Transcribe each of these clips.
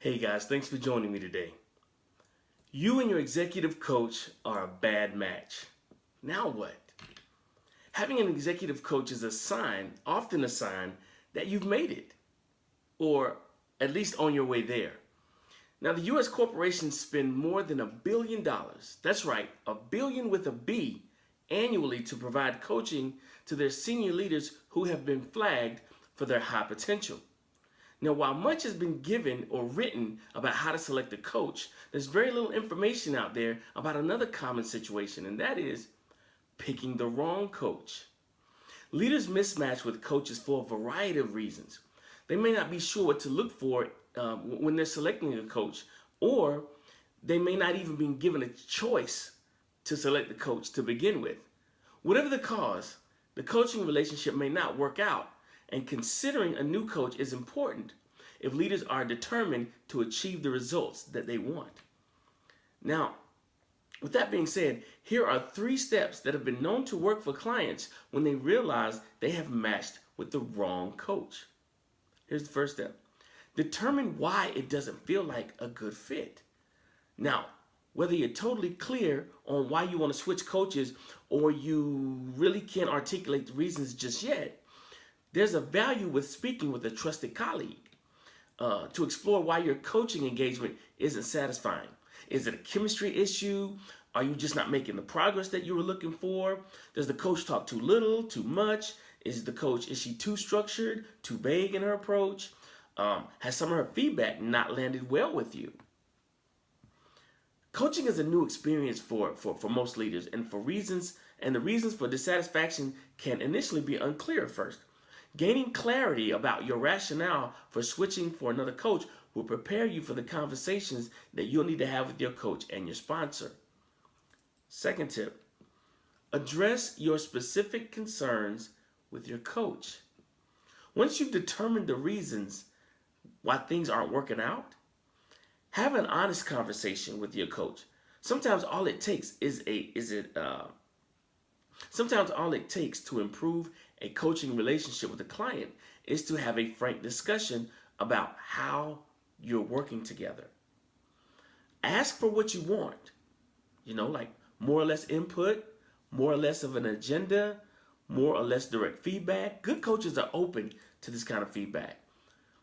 Hey guys, thanks for joining me today. You and your executive coach are a bad match. Now what? Having an executive coach is often a sign that you've made it, or at least on your way there. Now, the U.S. corporations spend more than $1 billion, that's right, a billion with a B, annually to provide coaching to their senior leaders who have been flagged for their high potential. Now, while much has been given or written about how to select a coach, there's very little information out there about another common situation, and that is picking the wrong coach. Leaders mismatch with coaches for a variety of reasons. They may not be sure what to look for when they're selecting a coach, or they may not even be given a choice to select the coach to begin with. Whatever the cause, the coaching relationship may not work out, and considering a new coach is important if leaders are determined to achieve the results that they want. Now, with that being said, here are 3 steps that have been known to work for clients when they realize they have matched with the wrong coach. Here's the first step. Determine why it doesn't feel like a good fit. Now, whether you're totally clear on why you want to switch coaches or you really can't articulate the reasons just yet, there's a value with speaking with a trusted colleague to explore why your coaching engagement isn't satisfying. Is it a chemistry issue? Are you just not making the progress that you were looking for? Does the coach talk too little, too much? Is she too structured, too vague in her approach? Has some of her feedback not landed well with you? Coaching is a new experience for most leaders, and the reasons for dissatisfaction can initially be unclear at first. Gaining clarity about your rationale for switching for another coach will prepare you for the conversations that you'll need to have with your coach and your sponsor. Second tip, address your specific concerns with your coach. Once you've determined the reasons why things aren't working out, have an honest conversation with your coach. Sometimes all it takes to improve a coaching relationship with a client is to have a frank discussion about how you're working together. Ask for what you want, like more or less input, more or less of an agenda, more or less direct feedback. Good coaches are open to this kind of feedback.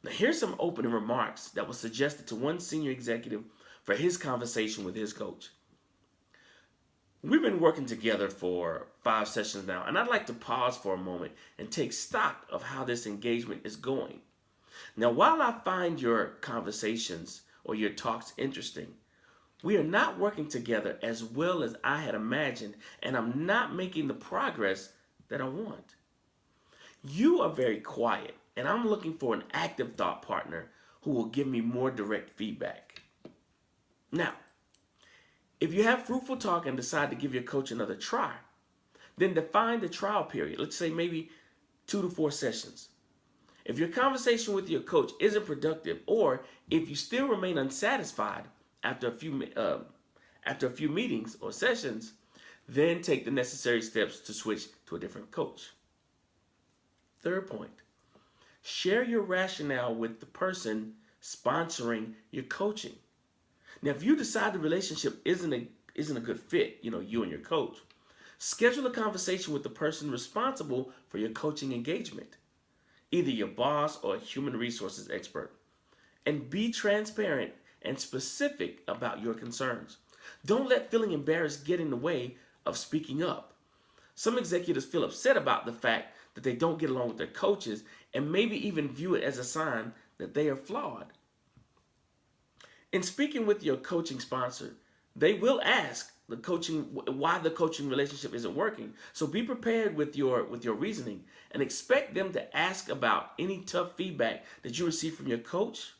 Now, here's some opening remarks that was suggested to one senior executive for his conversation with his coach. We've been working together for 5 sessions now, and I'd like to pause for a moment and take stock of how this engagement is going. Now, while I find your conversations or your talks interesting, we are not working together as well as I had imagined, and I'm not making the progress that I want. You are very quiet, and I'm looking for an active thought partner who will give me more direct feedback. Now, if you have fruitful talk and decide to give your coach another try, then define the trial period. Let's say maybe 2 to 4 sessions. If your conversation with your coach isn't productive, or if you still remain unsatisfied after a few meetings or sessions, then take the necessary steps to switch to a different coach. Third point, share your rationale with the person sponsoring your coaching. Now, if you decide the relationship isn't a good fit, you and your coach, schedule a conversation with the person responsible for your coaching engagement, either your boss or a human resources expert, and be transparent and specific about your concerns. Don't let feeling embarrassed get in the way of speaking up. Some executives feel upset about the fact that they don't get along with their coaches and maybe even view it as a sign that they are flawed. In speaking with your coaching sponsor, they will ask why the coaching relationship isn't working. So be prepared with your reasoning and expect them to ask about any tough feedback that you receive from your coach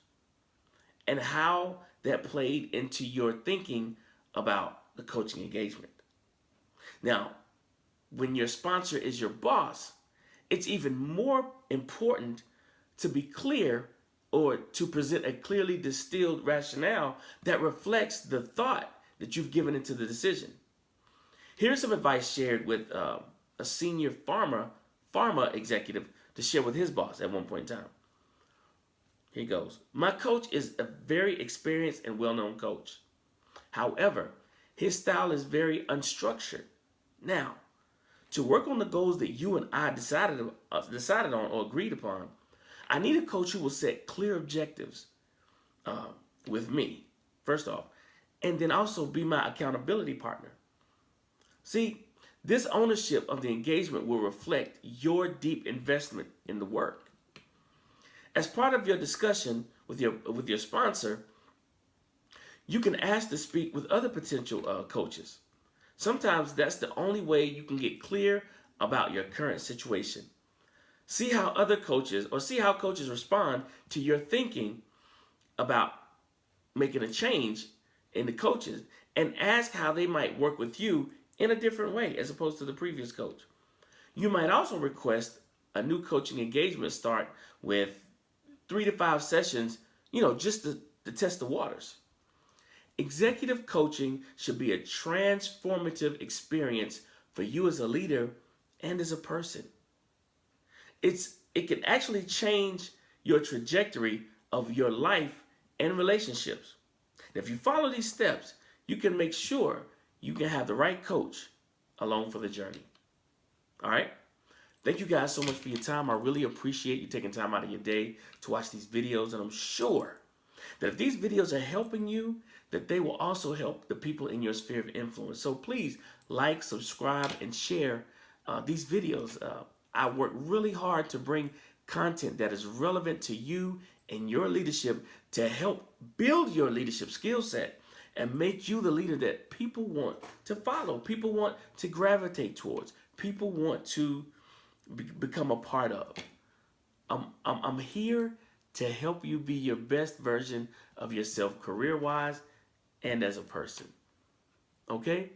and how that played into your thinking about the coaching engagement. Now, when your sponsor is your boss, it's even more important to be clear or to present a clearly distilled rationale that reflects the thought that you've given into the decision. Here's some advice shared with a senior pharma executive to share with his boss at one point in time. Here goes. My coach is a very experienced and well-known coach. However, his style is very unstructured. Now, to work on the goals that you and I decided on or agreed upon, I need a coach who will set clear objectives uh, with me, first off, and then also be my accountability partner. See, this ownership of the engagement will reflect your deep investment in the work. As part of your discussion with your sponsor, you can ask to speak with other potential coaches. Sometimes that's the only way you can get clear about your current situation. See how other coaches or see how coaches respond to your thinking about making a change in the coaches and ask how they might work with you in a different way as opposed to the previous coach. You might also request a new coaching engagement start with 3 to 5 sessions, just to test the waters. Executive coaching should be a transformative experience for you as a leader and as a person. It can actually change your trajectory of your life and relationships. If you follow these steps, you can make sure you can have the right coach along for the journey. All right? Thank you guys so much for your time. I really appreciate you taking time out of your day to watch these videos, and I'm sure that if these videos are helping you, that they will also help the people in your sphere of influence. So please like, subscribe, and share these videos. I work really hard to bring content that is relevant to you and your leadership to help build your leadership skill set and make you the leader that people want to follow, people want to gravitate towards, people want to become a part of. I'm here to help you be your best version of yourself career-wise and as a person. Okay?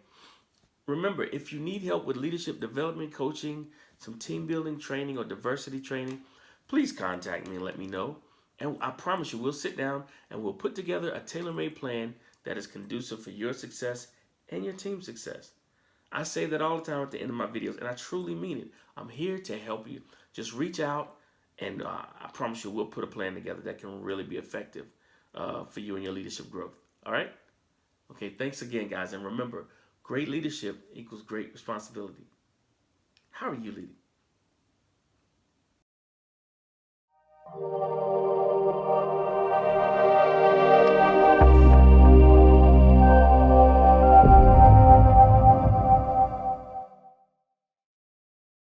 Remember, if you need help with leadership development coaching, some team building training, or diversity training, please contact me and let me know. And I promise you, we'll sit down and we'll put together a tailor-made plan that is conducive for your success and your team's success. I say that all the time at the end of my videos, and I truly mean it. I'm here to help you. Just reach out, and I promise you we'll put a plan together that can really be effective for you and your leadership growth. All right? Okay, thanks again, guys. And remember, great leadership equals great responsibility. How are you leading?